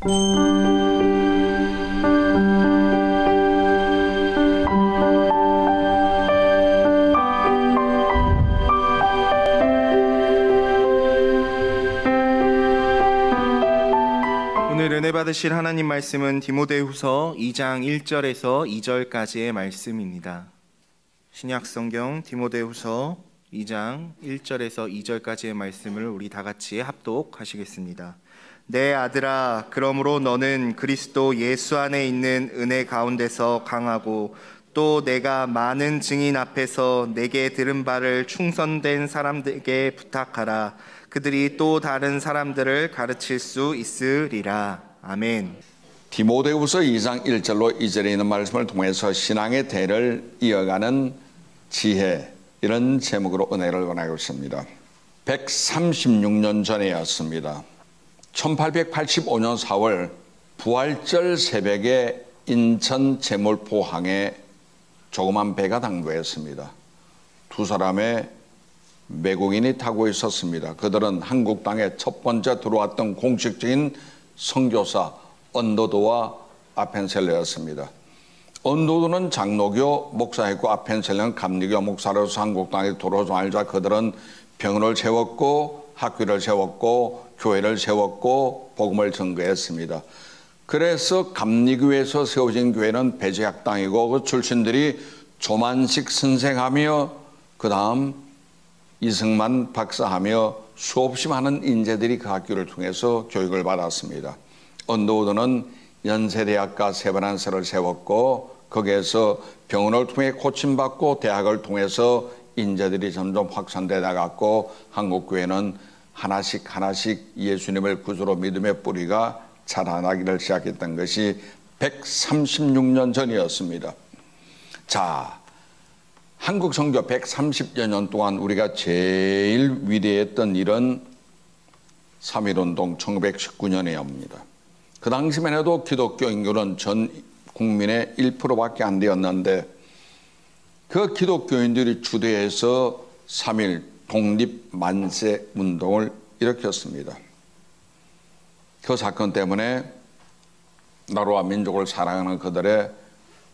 오늘 은혜 받으실 하나님 말씀은 디모데후서 2장 1절에서 2절까지의 말씀입니다. 신약성경 디모데후서 2장 1절에서 2절까지의 말씀을 우리 다 같이 합독하시겠습니다. 내 아들아, 그러므로 너는 그리스도 예수 안에 있는 은혜 가운데서 강하고 또 내가 많은 증인 앞에서 내게 들은 바를 충성된 사람들에게 부탁하라. 그들이 또 다른 사람들을 가르칠 수 있으리라. 아멘. 디모데후서 2장 1절로 2절에 있는 말씀을 통해서 신앙의 대를 이어가는 지혜, 이런 제목으로 은혜를 원하고 있습니다. 136년 전이었습니다. 1885년 4월 부활절 새벽에 인천 제물포항에 조그만 배가 당도했습니다. 두 사람의 외국인이 타고 있었습니다. 그들은 한국 땅에 첫 번째 들어왔던 공식적인 선교사 언더도와 아펜셀러였습니다. 언더도는 장로교 목사였고 아펜셀러는 감리교 목사로서 한국 땅에 들어오자마자 그들은 병원을 세웠고 학교를 세웠고 교회를 세웠고 복음을 전거했습니다. 그래서 감리교에서 세워진 교회는 배제학당이고 그 출신들이 조만식 선생하며 그 다음 이승만 박사하며 수없이 많은 인재들이 그 학교를 통해서 교육을 받았습니다. 언더우드는 연세대학과 세브란스를 세웠고 거기에서 병원을 통해 고침받고 대학을 통해서 인재들이 점점 확산돼 나갔고 한국교회는 하나씩 예수님을 구주로 믿음의 뿌리가 자라나기를 시작했던 것이 136년 전이었습니다. 자, 한국 선교 130여 년 동안 우리가 제일 위대했던 일은 3.1운동 1919년이옵니다. 그 당시만 해도 기독교 인구는 전 국민의 1%밖에 안 되었는데 그 기독교인들이 주도해서 3.1 독립 만세 운동을 일으켰습니다. 그 사건 때문에 나라와 민족을 사랑하는 그들의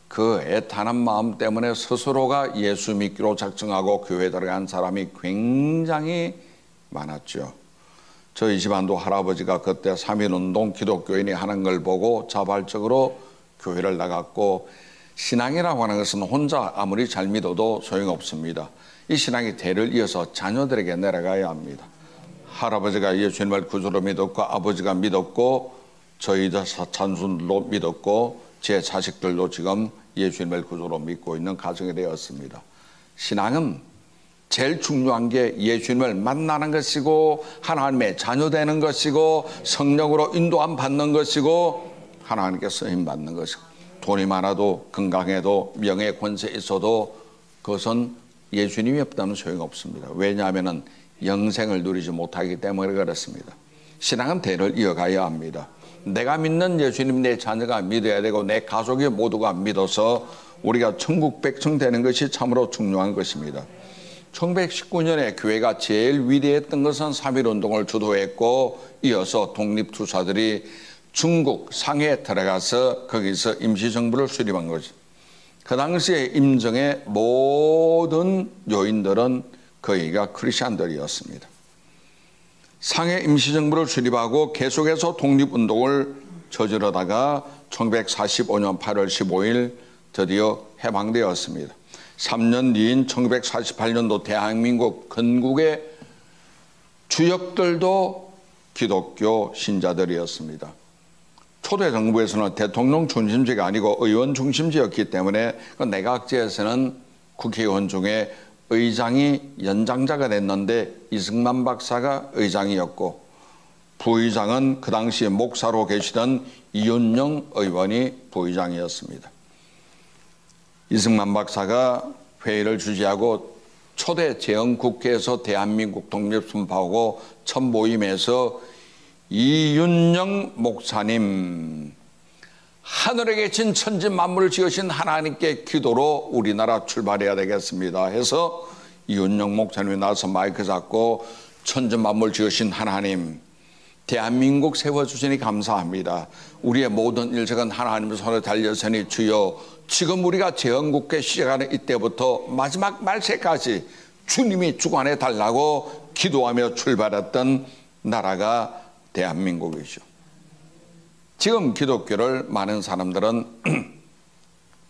그 애타는 마음 때문에 스스로가 예수 믿기로 작정하고 교회에 들어간 사람이 굉장히 많았죠. 저희 집안도 할아버지가 그때 3.1운동 기독교인이 하는 걸 보고 자발적으로 교회를 나갔고, 신앙이라고 하는 것은 혼자 아무리 잘 믿어도 소용없습니다. 이 신앙이 대를 이어서 자녀들에게 내려가야 합니다. 할아버지가 예수님을 구주로 믿었고 아버지가 믿었고 저희들 자손들도 믿었고 제 자식들도 지금 예수님을 구주로 믿고 있는 가정이 되었습니다. 신앙은 제일 중요한 게 예수님을 만나는 것이고 하나님의 자녀 되는 것이고 성령으로 인도함 받는 것이고 하나님께 쓰임 받는 것이고, 돈이 많아도 건강해도 명예 권세 있어도 그것은 예수님이 없다면 소용없습니다. 왜냐하면 영생을 누리지 못하기 때문에 그렇습니다. 신앙은 대를 이어가야 합니다. 내가 믿는 예수님 내 자녀가 믿어야 되고 내 가족이 모두가 믿어서 우리가 천국 백성 되는 것이 참으로 중요한 것입니다. 1919년에 교회가 제일 위대했던 것은 3.1운동을 주도했고 이어서 독립투사들이 중국 상해에 들어가서 거기서 임시정부를 수립한 거죠. 그 당시에 임정의 모든 요인들은 거기가 크리스찬들이었습니다. 상해 임시정부를 수립하고 계속해서 독립운동을 저지르다가 1945년 8월 15일 드디어 해방되었습니다. 3년 뒤인 1948년도 대한민국 건국의 주역들도 기독교 신자들이었습니다. 초대 정부에서는 대통령 중심제가 아니고 의원 중심제였기 때문에 내각제에서는 국회의원 중에 의장이 연장자가 됐는데 이승만 박사가 의장이었고 부의장은 그 당시 목사로 계시던 이윤영 의원이 부의장이었습니다. 이승만 박사가 회의를 주재하고 초대 재헌국회에서 대한민국 독립 선포하고 첫 모임에서 이윤영 목사님, 하늘에 계신 천지 만물을 지으신 하나님께 기도로 우리나라 출발해야 되겠습니다 해서 이윤영 목사님이 나서 마이크 잡고 천지 만물 지으신 하나님, 대한민국 세워주시니 감사합니다. 우리의 모든 일적은 하나님의 손에 달렸으니 주여 지금 우리가 재헌국회 시작하는 이때부터 마지막 말세까지 주님이 주관해 달라고 기도하며 출발했던 나라가 대한민국이죠. 지금 기독교를 많은 사람들은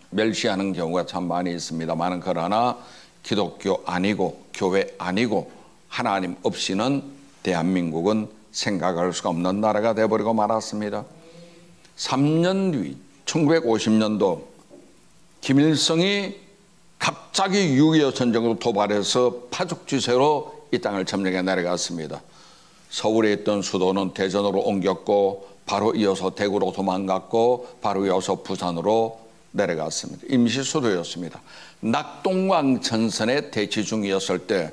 멸시하는 경우가 참 많이 있습니다만, 그러나 기독교 아니고 교회 아니고 하나님 없이는 대한민국은 생각할 수가 없는 나라가 되어버리고 말았습니다. 3년 뒤 1950년도 김일성이 갑자기 6.25 전쟁으로 도발해서 파죽지세로 이 땅을 점령해 내려갔습니다. 서울에 있던 수도는 대전으로 옮겼고 바로 이어서 대구로 도망갔고 바로 이어서 부산으로 내려갔습니다. 임시수도였습니다. 낙동강 전선에 대치 중이었을 때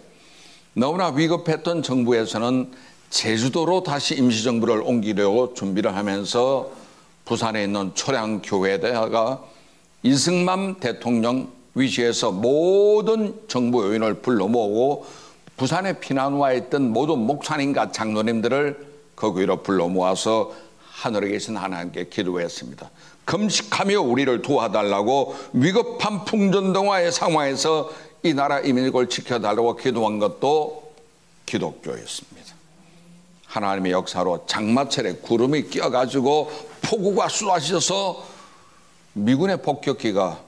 너무나 위급했던 정부에서는 제주도로 다시 임시정부를 옮기려고 준비를 하면서 부산에 있는 초량교회에다가 이승만 대통령 위시에서 모든 정부 요인을 불러 모으고 부산에 피난 와 있던 모든 목사님과 장로님들을 거기로 불러 모아서 하늘에 계신 하나님께 기도했습니다. 금식하며 우리를 도와달라고 위급한 풍전등화의 상황에서 이 나라 이민국을 지켜달라고 기도한 것도 기독교였습니다. 하나님의 역사로 장마철에 구름이 끼어가지고 폭우가 쏟아져서 미군의 폭격기가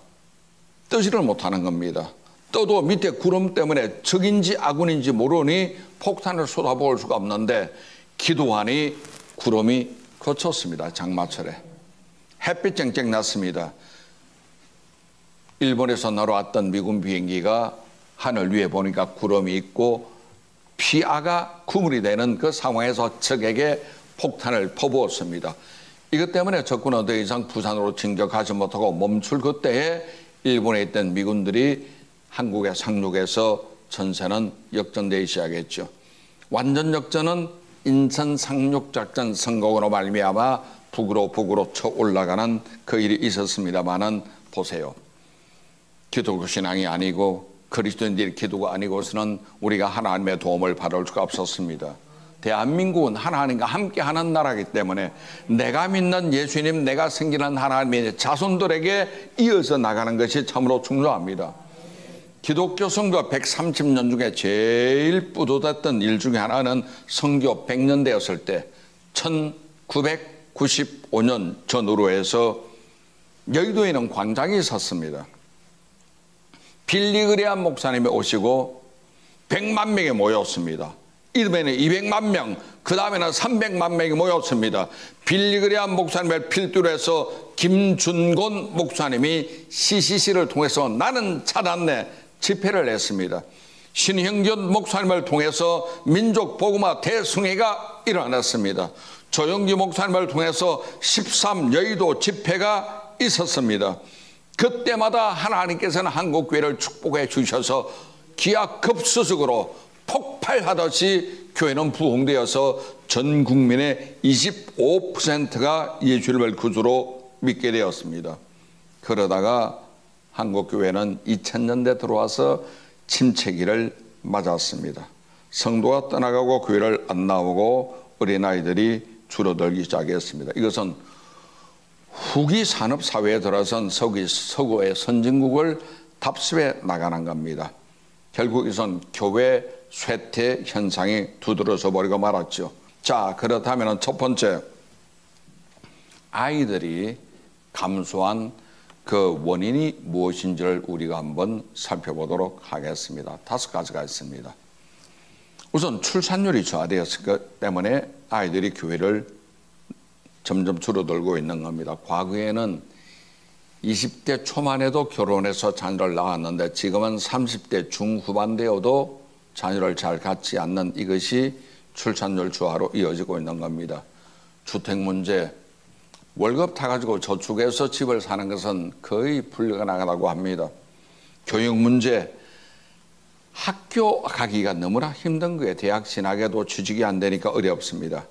뜨지를 못하는 겁니다. 떠도 밑에 구름 때문에 적인지 아군인지 모르니 폭탄을 쏟아부을 수가 없는데 기도하니 구름이 그쳤습니다. 장마철에 햇빛 쨍쨍 났습니다. 일본에서 날아왔던 미군 비행기가 하늘 위에 보니까 구름이 있고 피아가 구물이 되는 그 상황에서 적에게 폭탄을 퍼부었습니다. 이것 때문에 적군은 더 이상 부산으로 진격하지 못하고 멈출 그때에 일본에 있던 미군들이 한국에 상륙해서 전세는 역전되기 시작했죠. 완전 역전은 인천 상륙작전 성공으로 말미암아 북으로 쳐 올라가는 그 일이 있었습니다마는 보세요. 기독교 신앙이 아니고 그리스도인들의 기도가 아니고서는 우리가 하나님의 도움을 받을 수가 없었습니다. 대한민국은 하나님과 함께하는 나라이기 때문에 내가 믿는 예수님, 내가 섬기는 하나님의 자손들에게 이어져 나가는 것이 참으로 중요합니다. 기독교 선교 130년 중에 제일 뿌듯했던 일 중에 하나는 선교 100년 되었을 때 1995년 전후로 해서 여의도에 있는 광장이 있었습니다. 빌리그레암 목사님이 오시고 100만 명이 모였습니다. 이듬해는 200만 명, 그 다음에는 300만 명이 모였습니다. 빌리그레암 목사님을 필두로 해서 김준곤 목사님이 CCC를 통해서 나는 찾았네 집회를 했습니다. 신형균 목사님을 통해서 민족 복음화 대승회가 일어났습니다. 조영기 목사님을 통해서 13 여의도 집회가 있었습니다. 그때마다 하나님께서는 한국교회를 축복해 주셔서 기하급수적으로 폭발하듯이 교회는 부흥되어서 전 국민의 25%가 예수를 구주로 믿게 되었습니다. 그러다가 한국교회는 2000년대 들어와서 침체기를 맞았습니다. 성도가 떠나가고 교회를 안 나오고 어린아이들이 줄어들기 시작했습니다. 이것은 후기 산업사회에 들어선 서구의 선진국을 답습해 나가는 겁니다. 결국 이것은 교회 쇠퇴 현상이 두드러져 버리고 말았죠. 자, 그렇다면 첫 번째, 아이들이 감소한 그 원인이 무엇인지를 우리가 한번 살펴보도록 하겠습니다. 5가지가 있습니다. 우선 출산율이 저하되었기 때문에 아이들이 교회를 점점 줄어들고 있는 겁니다. 과거에는 20대 초만 해도 결혼해서 자녀를 낳았는데 지금은 30대 중후반 되어도 자녀를 잘 갖지 않는 이것이 출산율 저하로 이어지고 있는 겁니다. 주택 문제, 월급 타가지고 저축해서 집을 사는 것은 거의 불가능하다고 합니다. 교육 문제, 학교 가기가 너무나 힘든 거예요. 대학 진학에도 취직이 안 되니까 어렵습니다.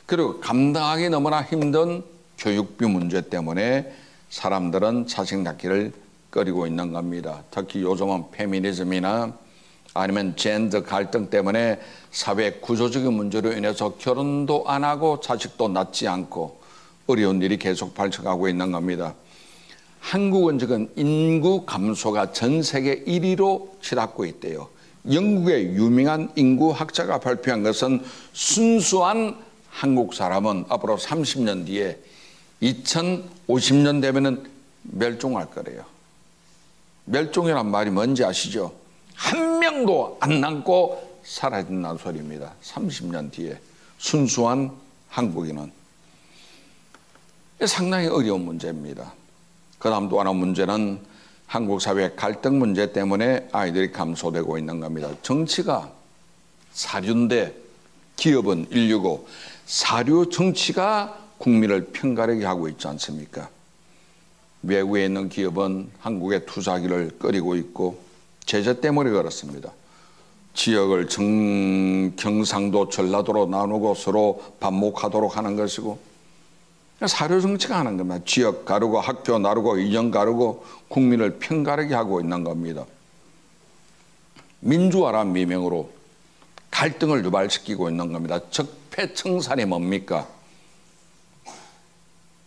그리고 감당하기 너무나 힘든 교육비 문제 때문에 사람들은 자식 낳기를 꺼리고 있는 겁니다. 특히 요즘은 페미니즘이나 아니면 젠더 갈등 때문에 사회 구조적인 문제로 인해서 결혼도 안 하고 자식도 낳지 않고 어려운 일이 계속 발생하고 있는 겁니다. 한국은 지금 인구 감소가 전 세계 1위로 치닫고 있대요. 영국의 유명한 인구학자가 발표한 것은 순수한 한국 사람은 앞으로 30년 뒤에 2050년 되면은 멸종할 거래요. 멸종이란 말이 뭔지 아시죠? 한 명도 안 남고 사라진다는 소리입니다. 30년 뒤에 순수한 한국인은. 상당히 어려운 문제입니다. 그 다음 또 하나 문제는 한국 사회 갈등 문제 때문에 아이들이 감소되고 있는 겁니다. 정치가 사류인데 기업은 인류고 사류 정치가 국민을 편가르게 하고 있지 않습니까? 외국에 있는 기업은 한국에 투자하기를 꺼리고 있고 제재 때문에 그렇습니다. 지역을 경상도, 전라도로 나누고 서로 반목하도록 하는 것이고 사료 정치가 하는 겁니다. 지역 가르고 학교 나르고 인연 가르고 국민을 편가르게 하고 있는 겁니다. 민주화란 미명으로 갈등을 유발시키고 있는 겁니다. 적폐청산이 뭡니까?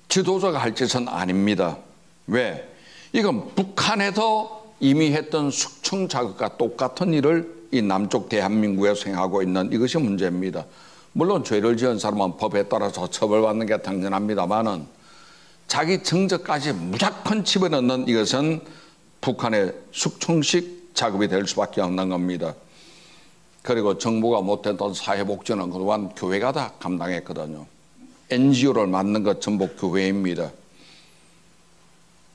지도자가 할 짓은 아닙니다. 왜? 이건 북한에서 이미 했던 숙청 자극과 똑같은 일을 이 남쪽 대한민국에서 행하고 있는 이것이 문제입니다. 물론 죄를 지은 사람은 법에 따라서 처벌받는 게 당연합니다만은 자기 정적까지 무조건 집어넣는 이것은 북한의 숙청식 작업이 될 수밖에 없는 겁니다. 그리고 정부가 못했던 사회복지는 그동안 교회가 다 감당했거든요. NGO를 만든 것 전부 교회입니다.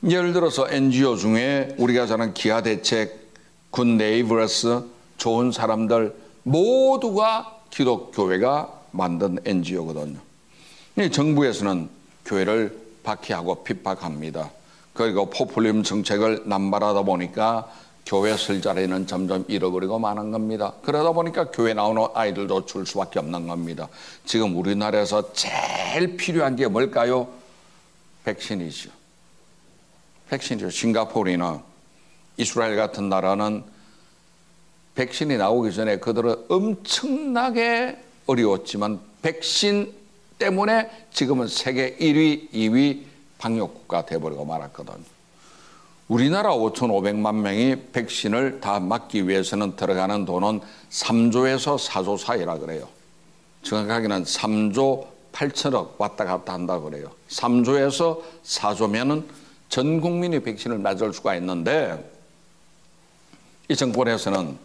예를 들어서 NGO 중에 우리가 아는 기아대책, 굿네이버스, 좋은 사람들 모두가 기독교회가 만든 NGO거든요. 정부에서는 교회를 박해하고 핍박합니다. 그리고 포퓰리즘 정책을 남발하다 보니까 교회 설 자리는 점점 잃어버리고 마는 겁니다. 그러다 보니까 교회 나오는 아이들도 줄 수밖에 없는 겁니다. 지금 우리나라에서 제일 필요한 게 뭘까요? 백신이죠. 백신이죠. 싱가포르나 이스라엘 같은 나라는 백신이 나오기 전에 그들은 엄청나게 어려웠지만 백신 때문에 지금은 세계 1위, 2위 방역국가 돼버리고 말았거든요. 우리나라 5,500만 명이 백신을 다 맞기 위해서는 들어가는 돈은 3조에서 4조 사이라 그래요. 정확하게는 3조 8천억 왔다 갔다 한다 그래요. 3조에서 4조면은 전 국민이 백신을 맞을 수가 있는데 이 정권에서는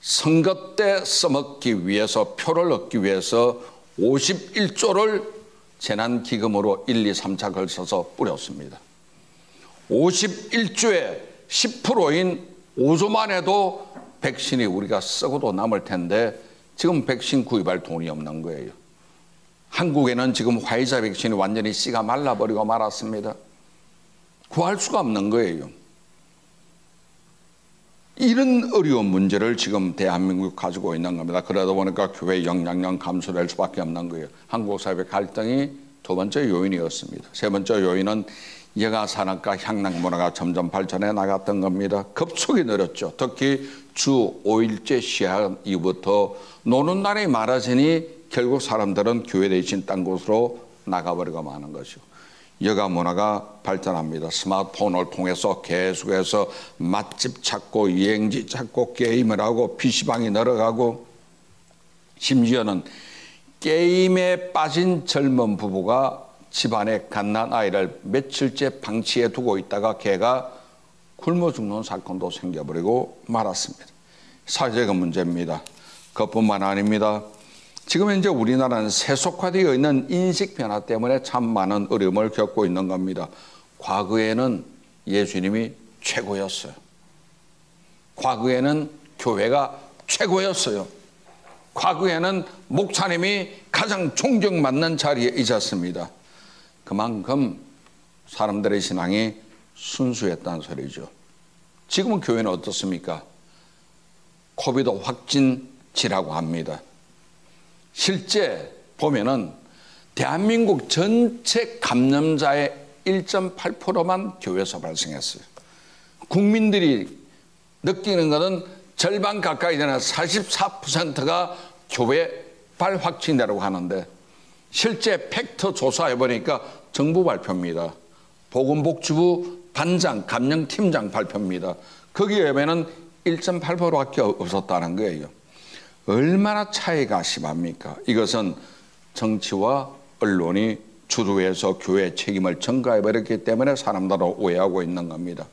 선거 때 써먹기 위해서 표를 얻기 위해서 51조를 재난기금으로 1, 2, 3차 걸쳐서 뿌렸습니다. 51조의 10%인 5조만 해도 백신이 우리가 쓰고도 남을 텐데 지금 백신 구입할 돈이 없는 거예요. 한국에는 지금 화이자 백신이 완전히 씨가 말라버리고 말았습니다. 구할 수가 없는 거예요. 이런 어려운 문제를 지금 대한민국이 가지고 있는 겁니다. 그러다 보니까 교회 영향력 감소될 수밖에 없는 거예요. 한국 사회 갈등이 두 번째 요인이었습니다. 세 번째 요인은 여가 산업과 향락 문화가 점점 발전해 나갔던 겁니다. 급속히 늘었죠. 특히 주 5일째 시한 이후부터 노는 날이 많아지니 결국 사람들은 교회 대신 딴 곳으로 나가버리고 마는 것이죠. 여가 문화가 발전합니다. 스마트폰을 통해서 계속해서 맛집 찾고 여행지 찾고 게임을 하고 PC방이 늘어가고 심지어는 게임에 빠진 젊은 부부가 집안에 갓난 아이를 며칠째 방치해 두고 있다가 걔가 굶어 죽는 사건도 생겨버리고 말았습니다. 사회적 문제입니다. 그것뿐만 아닙니다. 지금 현재 우리나라는 세속화되어 있는 인식 변화 때문에 참 많은 어려움을 겪고 있는 겁니다. 과거에는 예수님이 최고였어요. 과거에는 교회가 최고였어요. 과거에는 목사님이 가장 존경받는 자리에 있었습니다. 그만큼 사람들의 신앙이 순수했다는 소리죠. 지금은 교회는 어떻습니까? 코비드 확진지라고 합니다. 실제 보면은 대한민국 전체 감염자의 1.8%만 교회에서 발생했어요. 국민들이 느끼는 것은 절반 가까이 되는 44%가 교회 발확진이라고 하는데 실제 팩트 조사해 보니까 정부 발표입니다. 보건복지부 반장, 감염팀장 발표입니다. 거기에 보면은 1.8%밖에 없었다는 거예요. 얼마나 차이가 심합니까? 이것은 정치와 언론이 주도해서 교회의 책임을 전가해버렸기 때문에 사람들은 오해하고 있는 겁니다.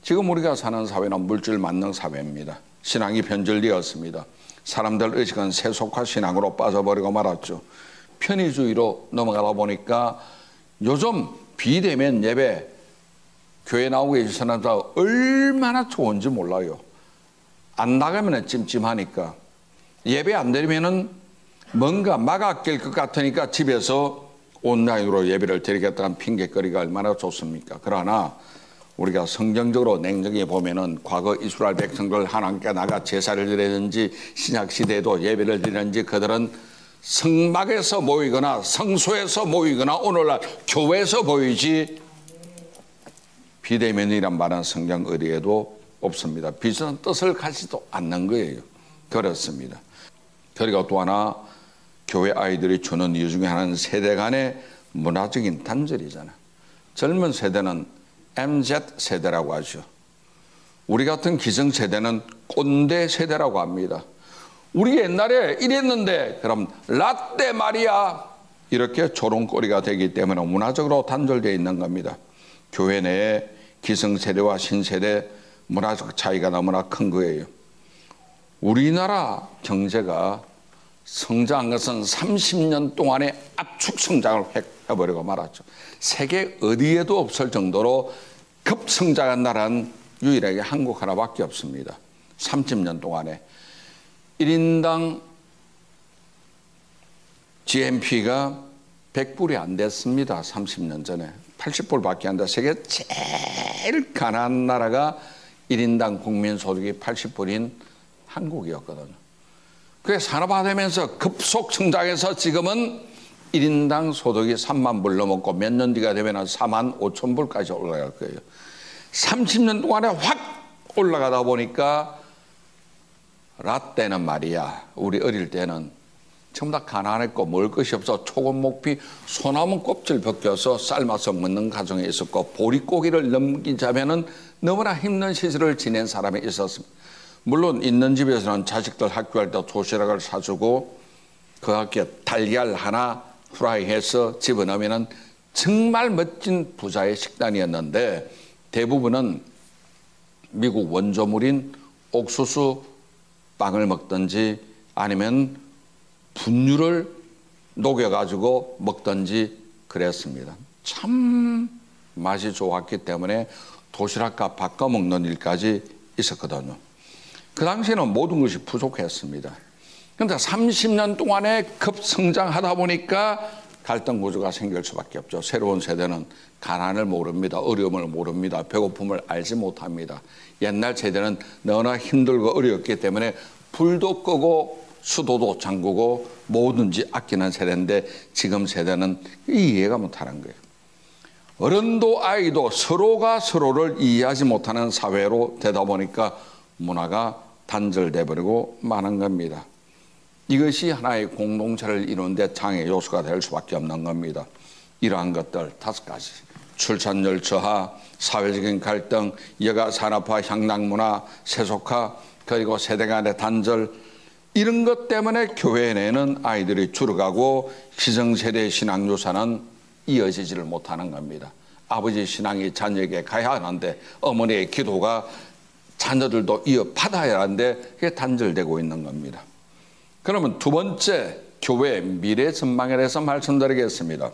지금 우리가 사는 사회는 물질 만능 사회입니다. 신앙이 변질되었습니다. 사람들 의식은 세속화 신앙으로 빠져버리고 말았죠. 편의주의로 넘어가다 보니까 요즘 비대면 예배 교회 나오고 계신 사람들 얼마나 좋은지 몰라요. 안 나가면 찜찜하니까 예배 안 드리면은 뭔가 막아낄 것 같으니까 집에서 온라인으로 예배를 드리겠다는 핑계거리가 얼마나 좋습니까? 그러나 우리가 성경적으로 냉정히 보면은 과거 이스라엘 백성들 하나님께 나가 제사를 드리든지 신약 시대에도 예배를 드리든지 그들은 성막에서 모이거나 성소에서 모이거나 오늘날 교회에서 모이지 비대면이란 말은 성경 어디에도 없습니다. 비슷한 뜻을 가지도 않는 거예요. 그렇습니다. 그리고 또 하나 교회 아이들이 주는 이유 중에 하나는 세대 간의 문화적인 단절이잖아요. 젊은 세대는 MZ 세대라고 하죠. 우리 같은 기성세대는 꼰대 세대라고 합니다. 우리 옛날에 이랬는데 그럼 라떼 말이야 이렇게 조롱거리가 되기 때문에 문화적으로 단절되어 있는 겁니다. 교회 내에 기성세대와 신세대 문화적 차이가 너무나 큰 거예요. 우리나라 경제가 성장한 것은 30년 동안의 압축 성장을 해버리고 말았죠. 세계 어디에도 없을 정도로 급성장한 나라는 유일하게 한국 하나밖에 없습니다. 30년 동안에 1인당 GNP가 100불이 안 됐습니다. 30년 전에 80불밖에 안 돼. 세계 제일 가난한 나라가 1인당 국민소득이 80불인 한국이었거든요. 그게 산업화되면서 급속 성장해서 지금은 1인당 소득이 3만 불 넘었고 몇 년 뒤가 되면 4만 5천 불까지 올라갈 거예요. 30년 동안에 확 올라가다 보니까 라떼는 말이야. 우리 어릴 때는 전부 다 가난했고 먹을 것이 없어 초곤목피 소나무 껍질 벗겨서 삶아서 먹는 가정에 있었고 보릿고기를 넘기자면은 너무나 힘든 시절을 지낸 사람이 있었습니다. 물론 있는 집에서는 자식들 학교할 때 도시락을 사주고 그 학교에 달걀 하나 프라이해서 집어넣으면 정말 멋진 부자의 식단이었는데 대부분은 미국 원조물인 옥수수 빵을 먹든지 아니면 분유를 녹여가지고 먹든지 그랬습니다. 참 맛이 좋았기 때문에 도시락과 바꿔 먹는 일까지 있었거든요. 그 당시에는 모든 것이 부족했습니다. 그런데 30년 동안에 급성장하다 보니까 갈등 구조가 생길 수밖에 없죠. 새로운 세대는 가난을 모릅니다. 어려움을 모릅니다. 배고픔을 알지 못합니다. 옛날 세대는 너무나 힘들고 어려웠기 때문에 불도 끄고 수도도 잠그고 뭐든지 아끼는 세대인데 지금 세대는 이해가 못하는 거예요. 어른도 아이도 서로가 서로를 이해하지 못하는 사회로 되다 보니까 문화가 단절돼 버리고 마는 겁니다. 이것이 하나의 공동체를 이루는데 장애 요소가 될 수밖에 없는 겁니다. 이러한 것들 5가지. 출산율 저하, 사회적인 갈등, 여가 산업화, 향락문화, 세속화, 그리고 세대 간의 단절 이런 것 때문에 교회 내는 아이들이 줄어가고 기성세대의 신앙유산은 이어지지를 못하는 겁니다. 아버지 신앙이 자녀에게 가야 하는데 어머니의 기도가 자녀들도 이어받아야 하는데 그게 단절되고 있는 겁니다. 그러면 두 번째 교회 미래 전망에 대해서 말씀드리겠습니다.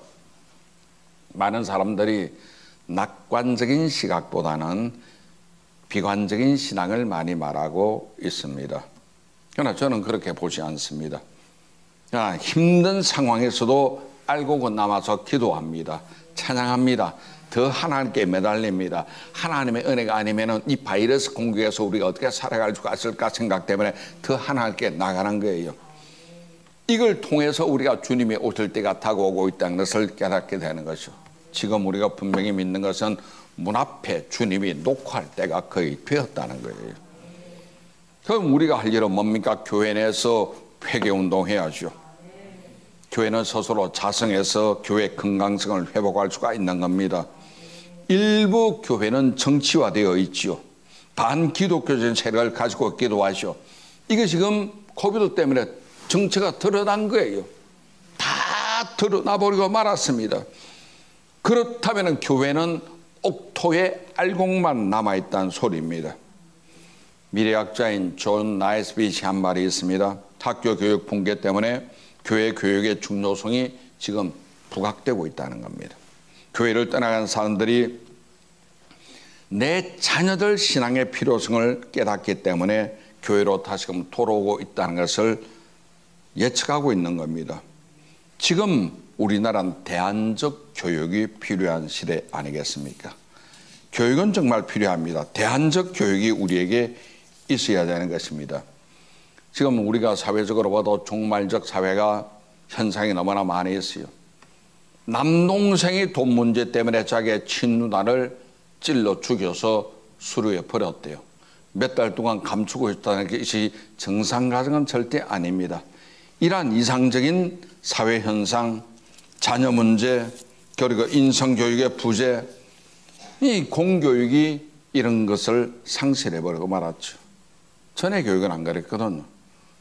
많은 사람들이 낙관적인 시각보다는 비관적인 신앙을 많이 말하고 있습니다. 그러나 저는 그렇게 보지 않습니다. 힘든 상황에서도 알고 남아서 기도합니다. 찬양합니다. 더 하나님께 매달립니다. 하나님의 은혜가 아니면 이 바이러스 공격에서 우리가 어떻게 살아갈 수 있을까 생각 때문에 더 하나님께 나가는 거예요. 이걸 통해서 우리가 주님이 오실 때가 다가오고 있다는 것을 깨닫게 되는 것이죠. 지금 우리가 분명히 믿는 것은 문 앞에 주님이 녹화할 때가 거의 되었다는 거예요. 그럼 우리가 할 일은 뭡니까? 교회 내에서 회개운동 해야죠. 교회는 스스로 자성해서 교회 건강성을 회복할 수가 있는 겁니다. 일부 교회는 정치화되어 있지요. 반기독교적인 세력을 가지고 있기도 하죠. 이게 지금 코비드 때문에 정체가 드러난 거예요. 다 드러나 버리고 말았습니다. 그렇다면 교회는 옥토의 알곡만 남아있다는 소리입니다. 미래학자인 존 나이스빗이 한 말이 있습니다. 학교 교육 붕괴 때문에 교회 교육의 중요성이 지금 부각되고 있다는 겁니다. 교회를 떠나간 사람들이 내 자녀들 신앙의 필요성을 깨닫기 때문에 교회로 다시금 돌아오고 있다는 것을 예측하고 있는 겁니다. 지금 우리나라는 대안적 교육이 필요한 시대 아니겠습니까? 교육은 정말 필요합니다. 대안적 교육이 우리에게 있어야 되는 것입니다. 지금 우리가 사회적으로 봐도 종말적 사회가 현상이 너무나 많이 있어요. 남동생이 돈 문제 때문에 자기의 친누나를 찔러 죽여서 수루에 버렸대요. 몇 달 동안 감추고 있다는 것이 정상 가정은 절대 아닙니다. 이러한 이상적인 사회 현상, 자녀 문제, 그리고 인성교육의 부재, 이 공교육이 이런 것을 상실해버리고 말았죠. 전에 교육은 안 그랬거든요.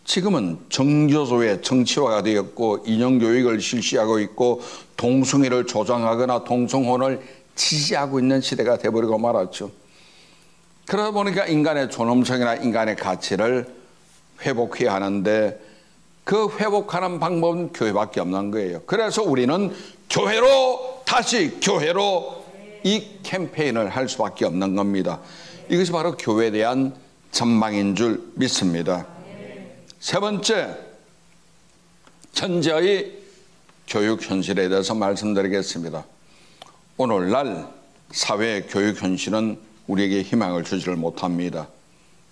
지금은 정교조의 정치화가 되었고 인형교육을 실시하고 있고 동성애를 조장하거나 동성혼을 지지하고 있는 시대가 되어버리고 말았죠. 그러다 보니까 인간의 존엄성이나 인간의 가치를 회복해야 하는데 그 회복하는 방법은 교회밖에 없는 거예요. 그래서 우리는 교회로 다시 교회로 이 캠페인을 할 수밖에 없는 겁니다. 이것이 바로 교회에 대한 전망인 줄 믿습니다. 세 번째, 현재의 교육 현실에 대해서 말씀드리겠습니다. 오늘날 사회 교육 현실은 우리에게 희망을 주지를 못합니다.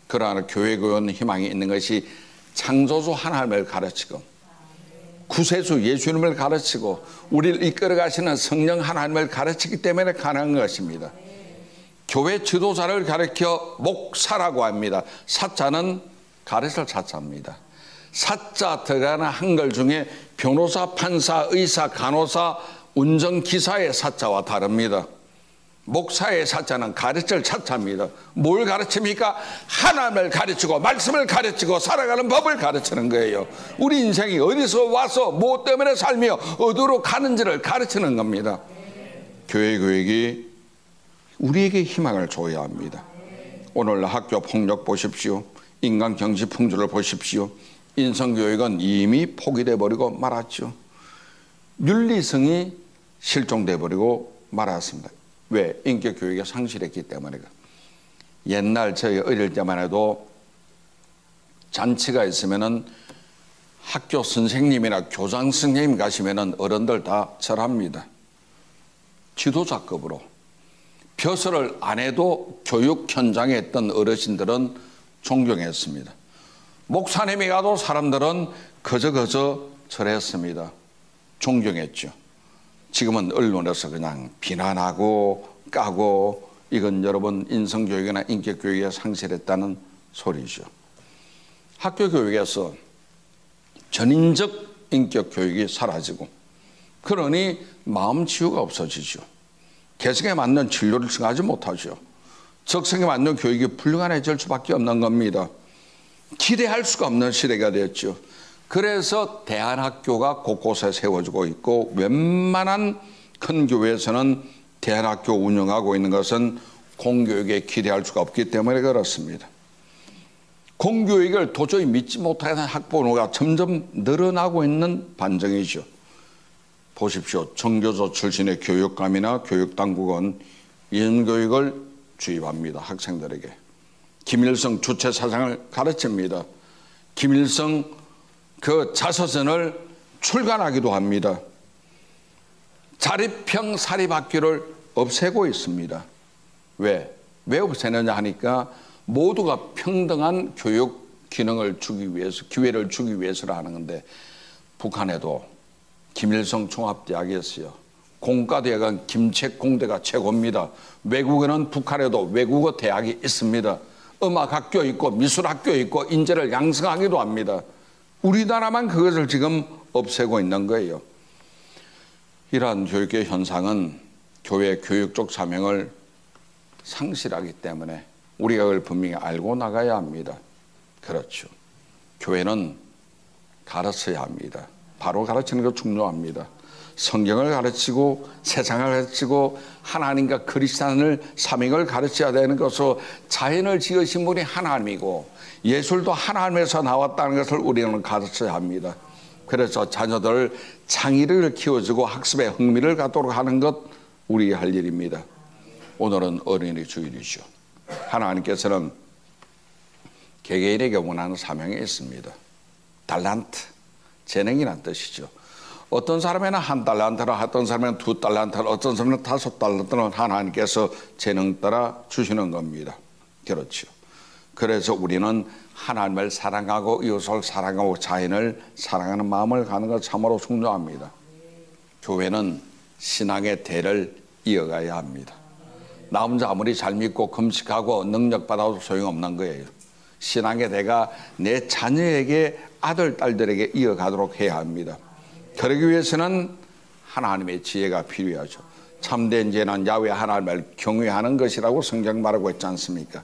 그러나 교회 교육은 희망이 있는 것이 창조주 하나님을 가르치고 구세주 예수님을 가르치고 우리를 이끌어 가시는 성령 하나님을 가르치기 때문에 가능한 것입니다. 교회 지도자를 가르쳐 목사라고 합니다. 사자는 가르칠 사자입니다. 사자 들어가는 한글 중에 변호사, 판사, 의사, 간호사, 운전기사의 사자와 다릅니다. 목사의 사자는 가르칠 사자입니다. 뭘 가르칩니까? 하나님을 가르치고 말씀을 가르치고 살아가는 법을 가르치는 거예요. 우리 인생이 어디서 와서 무엇 때문에 살며 어디로 가는지를 가르치는 겁니다. 교회 교육이 우리에게 희망을 줘야 합니다. 오늘 학교 폭력 보십시오. 인간 경시 풍조를 보십시오. 인성교육은 이미 포기돼 버리고 말았죠. 윤리성이 실종돼 버리고 말았습니다. 왜? 인격교육이 상실했기 때문에. 옛날 저희 어릴 때만 해도 잔치가 있으면은 학교 선생님이나 교장 선생님 가시면은 어른들 다 절합니다. 지도자급으로. 벼슬을 안 해도 교육 현장에 있던 어르신들은 존경했습니다. 목사님이 가도 사람들은 그저 절했습니다. 존경했죠. 지금은 언론에서 그냥 비난하고 까고 이건 여러분 인성교육이나 인격교육에 상실했다는 소리죠. 학교 교육에서 전인적 인격교육이 사라지고 그러니 마음 치유가 없어지죠. 개성에 맞는 진료를 증하지 못하죠. 적성에 맞는 교육이 불가능해질 수밖에 없는 겁니다. 기대할 수가 없는 시대가 됐죠. 그래서 대안학교가 곳곳에 세워지고 있고 웬만한 큰 교회에서는 대안학교 운영하고 있는 것은 공교육에 기대할 수가 없기 때문에 그렇습니다. 공교육을 도저히 믿지 못하는 학부모가 점점 늘어나고 있는 반증이죠. 보십시오. 정교조 출신의 교육감이나 교육당국은 인교육을 주입합니다. 학생들에게. 김일성 주체사상을 가르칩니다. 김일성 그 자서전을 출간하기도 합니다. 자립형 사립학교를 없애고 있습니다. 왜 없애느냐 하니까 모두가 평등한 교육 기능을 주기 위해서, 기회를 주기 위해서라 하는 건데 북한에도 김일성 종합대학이 있어요. 공과대학은 김책공대가 최고입니다. 외국에는 북한에도 외국어 대학이 있습니다. 음악학교 있고 미술학교 있고 인재를 양성하기도 합니다. 우리나라만 그것을 지금 없애고 있는 거예요. 이러한 교육의 현상은 교회 교육적 사명을 상실하기 때문에 우리가 그걸 분명히 알고 나가야 합니다. 그렇죠. 교회는 가르쳐야 합니다. 바로 가르치는 거 중요합니다. 성경을 가르치고 세상을 가르치고 하나님과 그리스도인을 사명을 가르쳐야 되는 것으로 자연을 지으신 분이 하나님이고 예술도 하나님에서 나왔다는 것을 우리는 가르쳐야 합니다. 그래서 자녀들 창의력을 키워주고 학습에 흥미를 갖도록 하는 것 우리가 할 일입니다. 오늘은 어린이 주일이죠. 하나님께서는 개개인에게 원하는 사명이 있습니다. 달란트, 재능이란 뜻이죠. 어떤 사람에는 1달란트를, 어떤 사람에는 2달란트를, 어떤 사람은 5달란트를 하나님께서 재능 따라 주시는 겁니다. 그렇죠. 그래서 우리는 하나님을 사랑하고 이웃을 사랑하고 자연을 사랑하는 마음을 갖는 것 참으로 중요합니다. 교회는 신앙의 대를 이어가야 합니다. 나 혼자 아무리 잘 믿고 금식하고 능력받아도 소용없는 거예요. 신앙의 대가 내 자녀에게 아들, 딸들에게 이어가도록 해야 합니다. 그러기 위해서는 하나님의 지혜가 필요하죠. 참된 지혜는 야훼 하나님을 경외하는 것이라고 성경 말하고 있지 않습니까?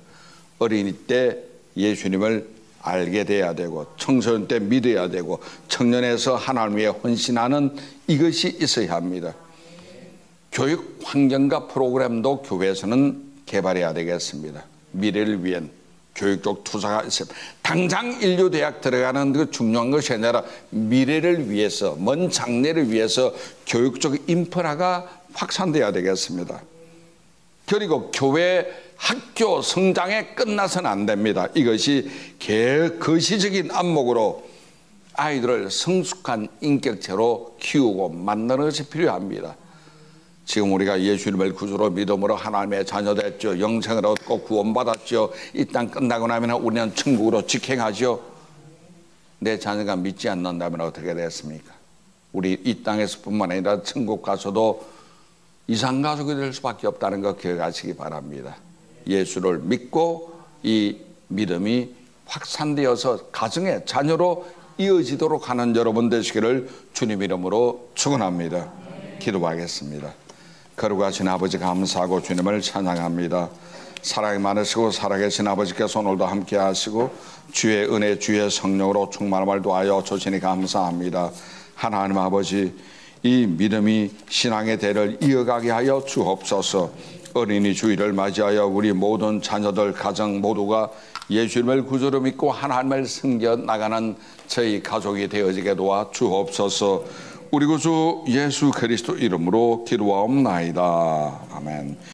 어린이 때 예수님을 알게 돼야 되고 청소년 때 믿어야 되고 청년에서 하나님 위해 헌신하는 이것이 있어야 합니다. 교육 환경과 프로그램도 교회에서는 개발해야 되겠습니다. 미래를 위한 교육적 투자가 있습니다. 당장 인류대학 들어가는 그 중요한 것이 아니라 미래를 위해서, 먼 장래를 위해서 교육적 인프라가 확산돼야 되겠습니다. 그리고 교회 학교 성장에 끝나서는 안 됩니다. 이것이 거시적인 안목으로 아이들을 성숙한 인격체로 키우고 만드는 것이 필요합니다. 지금 우리가 예수님을 구주로 믿음으로 하나님의 자녀 됐죠. 영생을 얻고 구원받았죠. 이 땅 끝나고 나면 우리는 천국으로 직행하죠. 내 자녀가 믿지 않는다면 어떻게 됐습니까? 우리 이 땅에서 뿐만 아니라 천국 가서도 이상가족이 될 수밖에 없다는 거 기억하시기 바랍니다. 예수를 믿고 이 믿음이 확산되어서 가정의 자녀로 이어지도록 하는 여러분 되시기를 주님 이름으로 축원합니다. 기도하겠습니다. 거룩하신 아버지 감사하고 주님을 찬양합니다. 사랑이 많으시고 살아계신 아버지께서 오늘도 함께 하시고 주의 은혜 주의 성령으로 충만함을 도하여 주시니 감사합니다. 하나님 아버지, 이 믿음이 신앙의 대를 이어가게 하여 주옵소서. 어린이 주일을 맞이하여 우리 모든 자녀들 가정 모두가 예수님을 구주로 믿고 하나님을 섬겨 나가는 저희 가족이 되어지게 도와 주옵소서. 우리 구주 예수 그리스도 이름으로 기도하옵나이다. 아멘.